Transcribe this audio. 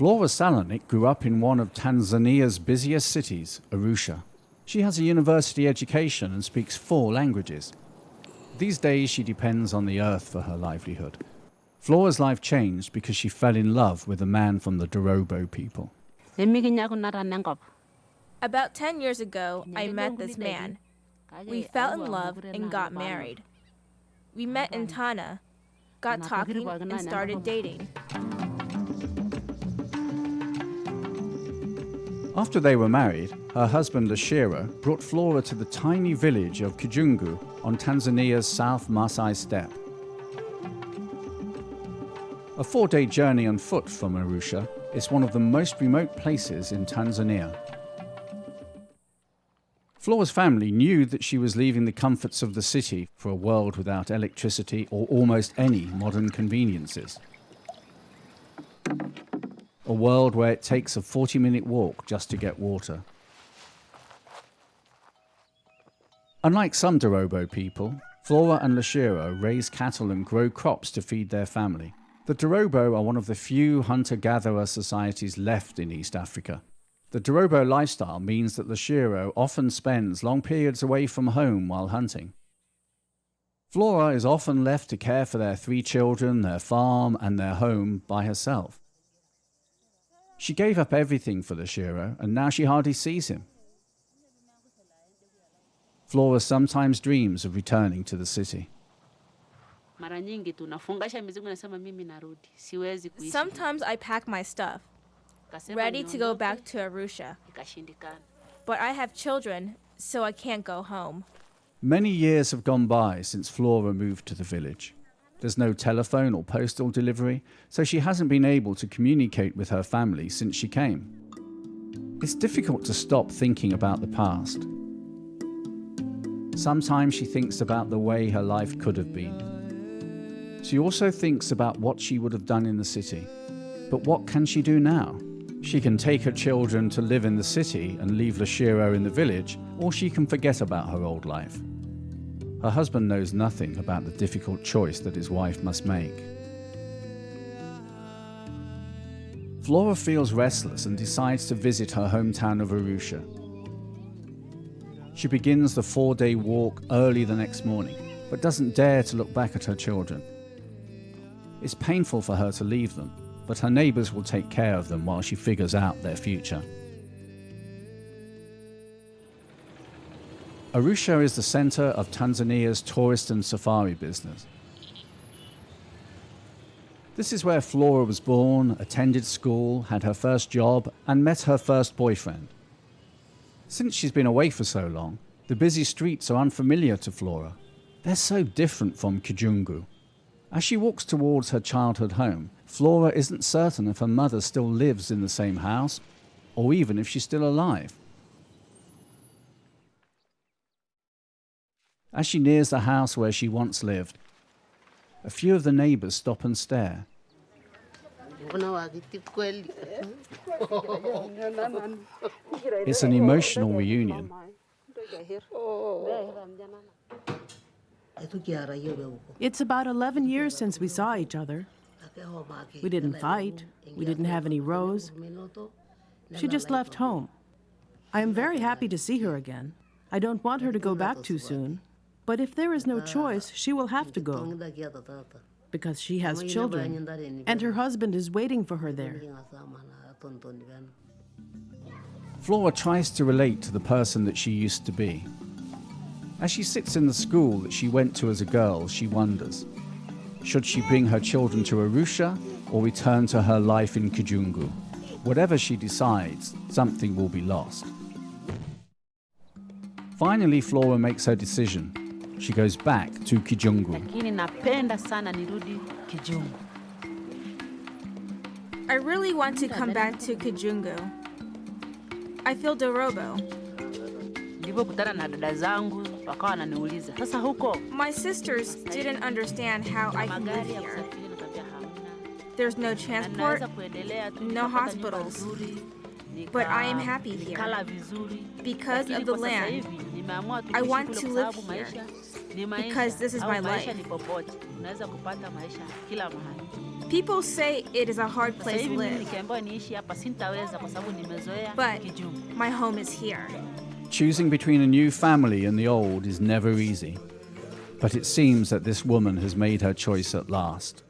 Flora Salonik grew up in one of Tanzania's busiest cities, Arusha. She has a university education and speaks 4 languages. These days she depends on the earth for her livelihood. Flora's life changed because she fell in love with a man from the Dorobo people. About 10 years ago, I met this man. We fell in love and got married. We met in Tana, got talking, and started dating. After they were married, her husband Ashira brought Flora to the tiny village of Kijungu on Tanzania's South Maasai Steppe. A 4-day journey on foot from Arusha, it's one of the most remote places in Tanzania. Flora's family knew that she was leaving the comforts of the city for a world without electricity or almost any modern conveniences. A world where it takes a 40-minute walk just to get water. Unlike some Dorobo people, Flora and Lashira raise cattle and grow crops to feed their family. The Dorobo are one of the few hunter-gatherer societies left in East Africa. The Dorobo lifestyle means that Lashiro often spends long periods away from home while hunting. Flora is often left to care for their 3 children, their farm, and their home by herself. She gave up everything for Lashiro, and now she hardly sees him. Flora sometimes dreams of returning to the city. Sometimes I pack my stuff, ready to go back to Arusha. But I have children, so I can't go home. Many years have gone by since Flora moved to the village. There's no telephone or postal delivery, so she hasn't been able to communicate with her family since she came. It's difficult to stop thinking about the past. Sometimes she thinks about the way her life could have been. She also thinks about what she would have done in the city. But what can she do now? She can take her children to live in the city and leave Lashiro in the village, or she can forget about her old life. Her husband knows nothing about the difficult choice that his wife must make. Flora feels restless and decides to visit her hometown of Arusha. She begins the 4-day walk early the next morning, but doesn't dare to look back at her children. It's painful for her to leave them, but her neighbors will take care of them while she figures out their future. Arusha is the center of Tanzania's tourist and safari business. This is where Flora was born, attended school, had her first job, and met her first boyfriend. Since she's been away for so long, the busy streets are unfamiliar to Flora. They're so different from Kijungu. As she walks towards her childhood home, Flora isn't certain if her mother still lives in the same house, or even if she's still alive. As she nears the house where she once lived, a few of the neighbors stop and stare. It's an emotional reunion. It's about 11 years since we saw each other. We didn't fight. We didn't have any rows. She just left home. I am very happy to see her again. I don't want her to go back too soon. But if there is no choice, she will have to go. Because she has children, and her husband is waiting for her there. Flora tries to relate to the person that she used to be. As she sits in the school that she went to as a girl, she wonders, should she bring her children to Arusha or return to her life in Kijungu? Whatever she decides, something will be lost. Finally, Flora makes her decision. She goes back to Kijungu. I really want to come back to Kijungu. I feel Dorobo. My sisters didn't understand how I can live here. There's no transport, no hospitals. But I am happy here because of the land I want to live here because this is my life. People say it is a hard place to live, but my home is here. Choosing between a new family and the old is never easy. But it seems that this woman has made her choice at last.